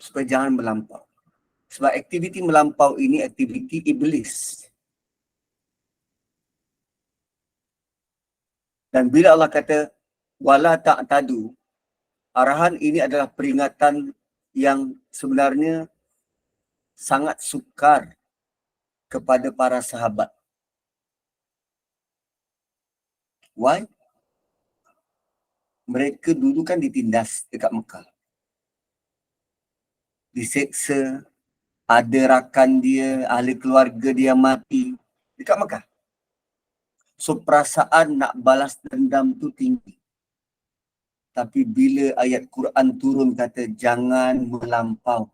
Supaya jangan melampau. Sebab aktiviti melampau ini aktiviti iblis. Dan bila Allah kata wala ta'tadu, arahan ini adalah peringatan yang sebenarnya sangat sukar kepada para sahabat. Why? Mereka dulu kan ditindas dekat Mekah. Diseksa, ada rakan dia, ahli keluarga dia mati dekat Mekah. So perasaan nak balas dendam tu tinggi. Tapi bila ayat Quran turun kata jangan melampau,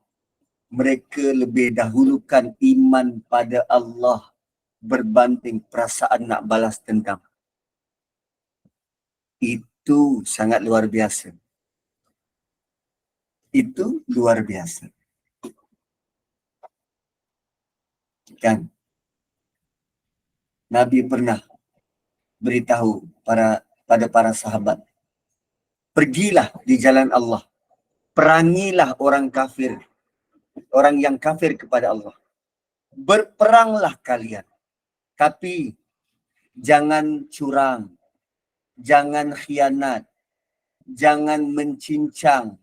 mereka lebih dahulukan iman pada Allah berbanding perasaan nak balas dendam. Itu sangat luar biasa. Itu luar biasa. Kan? Nabi pernah beritahu pada para sahabat, pergilah di jalan Allah, perangilah orang kafir, orang yang kafir kepada Allah. Berperanglah kalian, tapi jangan curang, jangan khianat, jangan mencincang,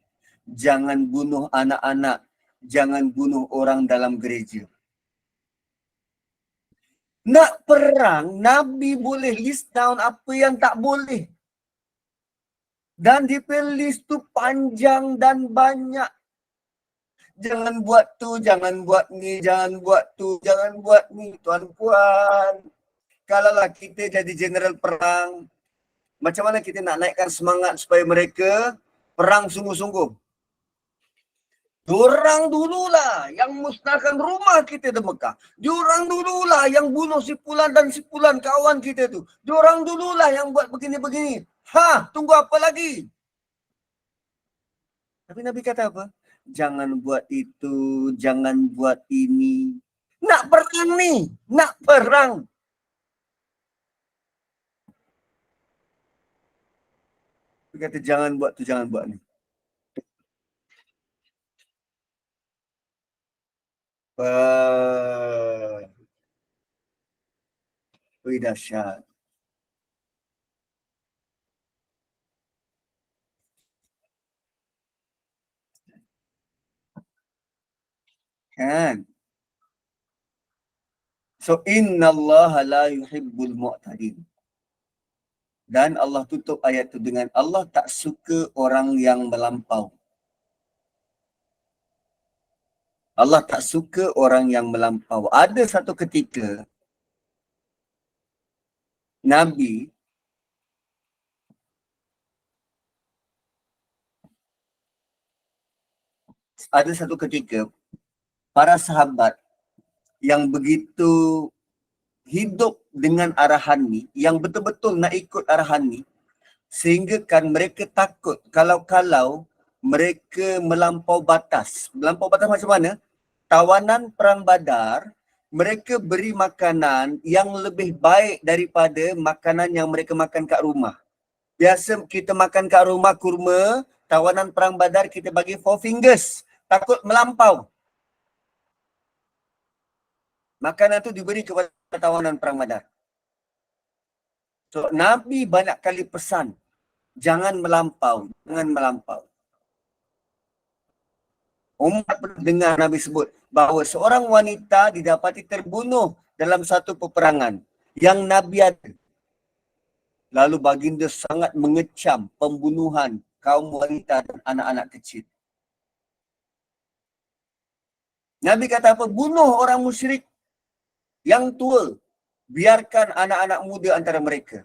jangan bunuh anak-anak, jangan bunuh orang dalam gereja. Nak perang, Nabi boleh list down apa yang tak boleh. Dan di list tu panjang dan banyak. Jangan buat tu, jangan buat ni, jangan buat tu, jangan buat ni. Tuan-puan, kalaulah kita jadi general perang, macam mana kita nak naikkan semangat supaya mereka perang sungguh-sungguh? Diorang dululah yang musnahkan rumah kita di Mekah. Diorang dululah yang bunuh si Fulan dan si Fulan kawan kita tu. Diorang dululah yang buat begini-begini. Tunggu apa lagi? Tapi Nabi kata apa? Jangan buat itu, jangan buat ini. Nak perang ni, nak perang. Dia kata jangan buat tu, jangan buat ni. Dahsyat. Kan? So, innallaha la yuhibbul mu'tadin. Dan Allah tutup ayat itu dengan Allah tak suka orang yang melampau. Allah tak suka orang yang melampau. Ada satu ketika Nabi para sahabat yang begitu hidup dengan arahan ni, yang betul-betul nak ikut arahan ni, sehingga kan mereka takut kalau mereka melampau batas. Melampau batas macam mana? Tawanan perang Badar, mereka beri makanan yang lebih baik daripada makanan yang mereka makan kat rumah. Biasa kita makan kat rumah kurma, tawanan perang Badar kita bagi 4 fingers. Takut melampau. Makanan tu diberi kepada tawanan perang Badar. So, Nabi banyak kali pesan, jangan melampau, jangan melampau. Umat pernah dengar Nabi sebut bahawa seorang wanita didapati terbunuh dalam satu peperangan yang Nabi ada. Lalu baginda sangat mengecam pembunuhan kaum wanita dan anak-anak kecil. Nabi kata apa? Bunuh orang musyrik yang tua. Biarkan anak-anak muda antara mereka.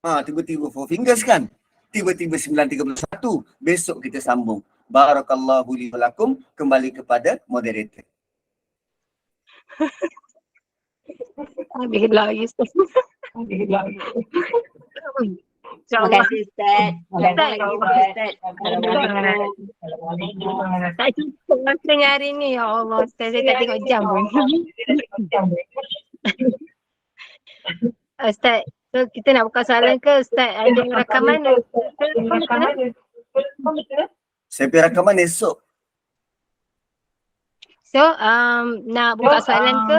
Tiba-tiba 4 fingers kan? tiba-tiba 9.31. Besok kita sambung. Barakallahu li wa lakum. Kembali kepada moderator. Habis lagi. Terima kasih Ustaz. Ustaz. Ustaz. Tak cukup masa hari ni. Ya Allah, Ustaz, saya tak tengok jam pun. Ustaz, so kita nak buka soalan ke Ustaz? Ada rakaman? Saya pergi rakaman esok. So, nak buka soalan ke?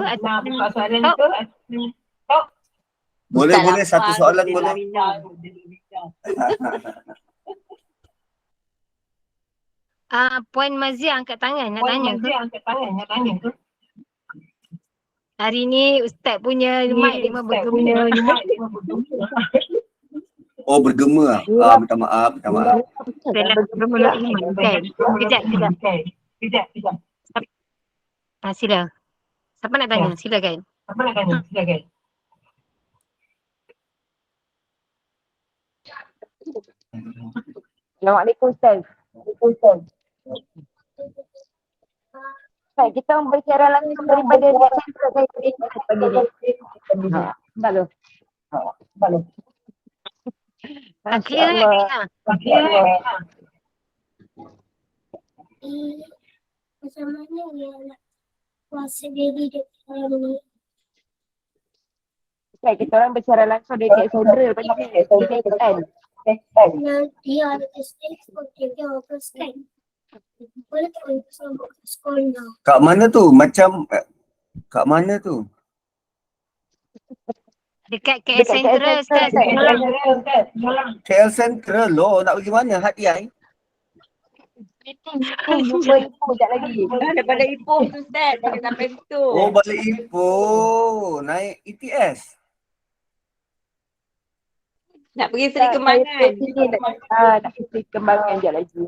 Boleh, satu soalan boleh. Puan Mazia angkat tangan nak tanya ke? Hari ni Ustaz punya mic memang bergema. Oh, bergema. Minta maaf. Saya nak bergema nak iman kan? Kejap. Sila. Siapa nak tanya? Silakan. Assalamualaikum Ustaz. Baik, kita berbicara langsung daripada center pagi ni. Balu. Akhirnya. Macam mana dia nak kuasa diri dia ni? Baik, kita orang berbicara langsung dari Cik Sandra pagi ni. Kan? Dia ada testing seperti dia first time. Boleh tak kita sambung ke sekolah? Kat mana tu? Kat mana tu? Dekat KL Central Ustaz. KL Central loh. Nak pergi mana? Hati-hai? Jumpa Ipoh sekejap lagi. Daripada Ipoh tu Ustaz. Kita sampai situ. Oh, balik Ipoh. Naik ETS. Nak pergi Seri Kembangan. Nak pergi Seri Kembangan sekejap lagi.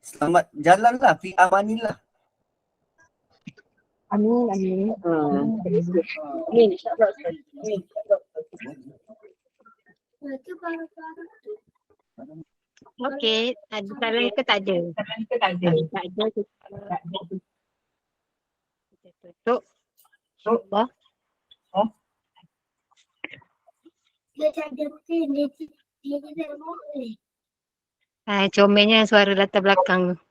Selamat jalan lah. Fi amanilah. Amin. Amin, insyaAllah. Itu baru-baru tu. Okey, ada soalan ke tak ada? Tak ada. Kita tutup. Allah. Dia jaga mungkin dia tidak boleh. Comelnya suara latar belakang tu.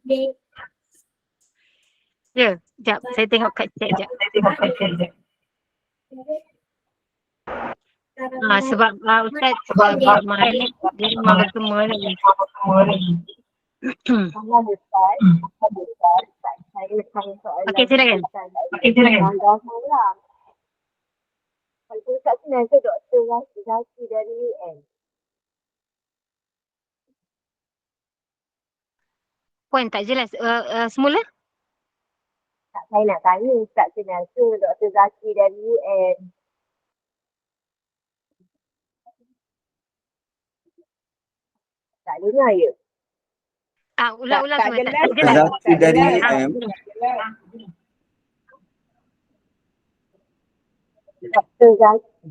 Dia Ya, sekejap. Saya tengok kat chat sekejap. Sebab Ustaz Mahir dia memang bergema lagi. Okey, silakan. Kat sini ada Dr. Zaki dari UN. Puan tak jelas. Semula? Saya nak tanya Ustaz Senasa Dr. Zaki dari UN. Tak dengar ya? Ulang-ulang tak semua. jelas. Tak jelas. Zaki dari UM. Dr. Zaki.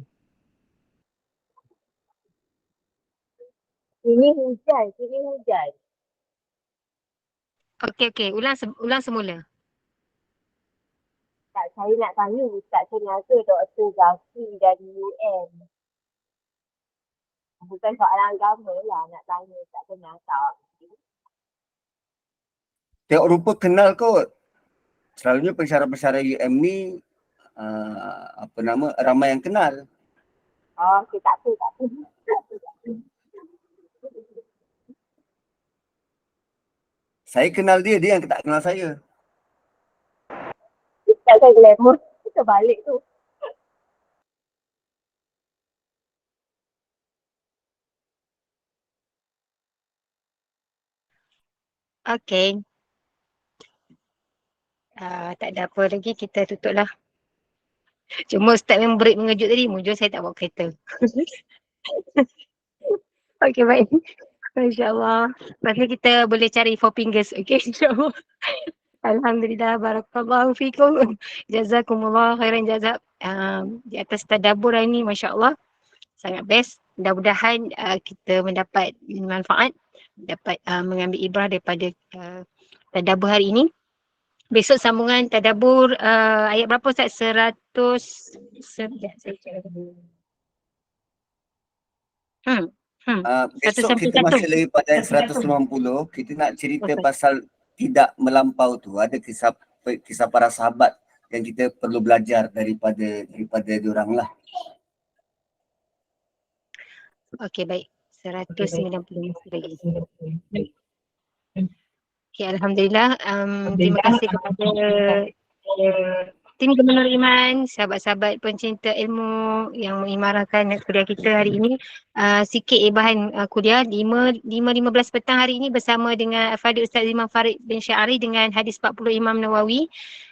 Sini hujan. Okey. Ulang semula. Tak, saya nak tanya Ustaz Senasa Dr. Zaki dari UN. Bukan soalan agama lah, nak tanya Ustaz Senasa. Tengok rupa kenal kot. Selalunya pensyarah-pensyarah UM ni ramai yang kenal. Oh, okay, tak apa. Saya kenal dia yang tak kenal saya. Ustaz saya glamour. Kita balik tu. Okey. Tak ada apa lagi, kita tutup lah. Cuma Ustaz yang break mengejut tadi, mujur saya tak bawa kereta. Okey, baik. InsyaAllah. Lepas ni kita boleh cari 4 fingers. Okey, insyaAllah. Alhamdulillah, barakallahu fikum. Jazakumullah khairan jazak. Di atas tadabbur hari ni, Masya Allah. Sangat best. Mudah-mudahan kita mendapat manfaat, dapat mengambil ibrah daripada tadabbur hari ini. Besok sambungan tadabbur ayat berapa Ustaz? 100. Sekejap, saya cek dulu. Besok kita 191. masih lagi pada 190. Kita nak cerita pasal tidak melampau tu. Ada kisah para sahabat yang kita perlu belajar daripada diorang lah. Okey, baik. 190 lagi. Okay, Alhamdulillah. Terima kasih kepada tim Gubernur Iman, sahabat-sahabat pencinta ilmu yang mengimarahkan kuliah kita hari ini. Sikit bahan kuliah 5.15 petang hari ini bersama dengan Fadil Ustaz Imam Farid bin Syari dengan hadis 40 Imam Nawawi,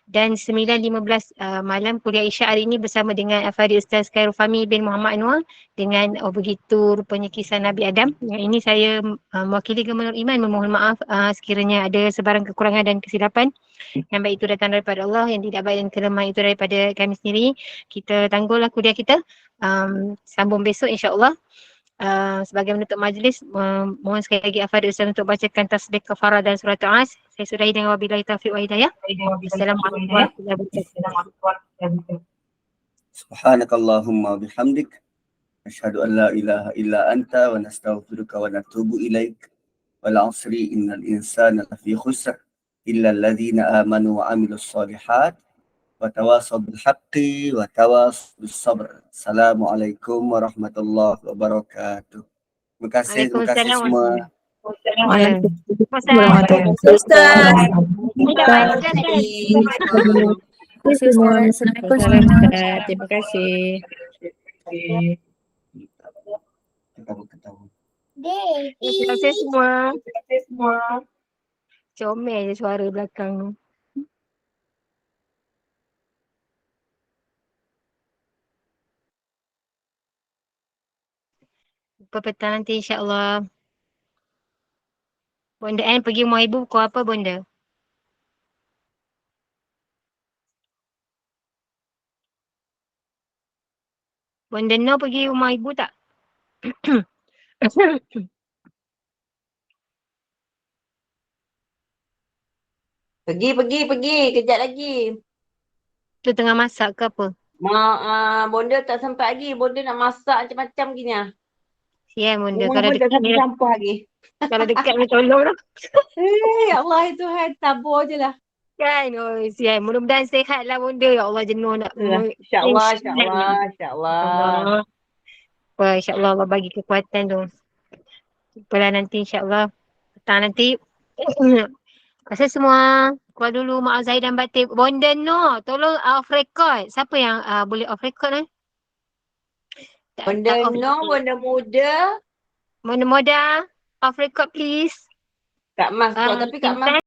dan 9.15 malam kuliah Isyak hari ini bersama dengan Fadil Ustaz Khairul Fahmi bin Muhammad Anwar dengan begitu rupanya kisah Nabi Adam. Yang ini saya mewakili Gubernur Iman memohon maaf sekiranya ada sebarang kekurangan dan kesilapan. Yang baik itu datang daripada Allah, yang tidak baik dan kelemahan itu daripada kami sendiri. Kita tangguhlah kuliah kita. Sambung besok insya-Allah. Sebagai menutup majlis, mohon sekali lagi Afadil Ustaz untuk bacakan tasbih kafarah dan surat As. Saya sudahi dengan wabillahi taufiq wa hidayah. Assalamualaikum warahmatullahi wabarakatuh. Subhanakallahumma bihamdik. Asyhadu an la ilaha illa anta wa nastaghfiruka wa natubu ilaik. Wal 'asri innal insana lafi khusr illa alladhina amanu wa 'amilus shalihat wa tawasaw bil haqqi wa tawasaw bis sabr. Assalamualaikum warahmatullahi wabarakatuh. Terima kasih semua. Waalaikumsalam. Ustaz. Terima kasih. Ketawa-ketawa. Terima kasih semua. Comel je suara belakang tu. Jumpa petang nanti insya-Allah. Bonda Ann pergi rumah ibu pukul apa Bonda? Bonda No pergi rumah ibu tak? Pergi. Kejap lagi. Tu tengah masak ke apa? Bonda tak sempat lagi. Bonda nak masak macam-macam gini lah. Sian Bonda. Rumah Kalau pun tak dekat ni, sampah lagi. kalau dekat ni tolong lah. Ya Allah, Tuhan. Tabur je lah. Kan? Oh, sian. Mudah-mudahan sihat lah Bonda. Ya Allah, jenuh nak. InsyaAllah. InsyaAllah Allah bagi kekuatan tu. Jumpalah nanti insyaAllah. Petang nanti. Terima kasih semua. Keluar dulu maaf Zahid dan batin. Bonda No, tolong off record. Siapa yang boleh off record ni? Bonda No, Bonda Muda. Bonda Moda, off record please. Kak Mas, tapi Kak Mas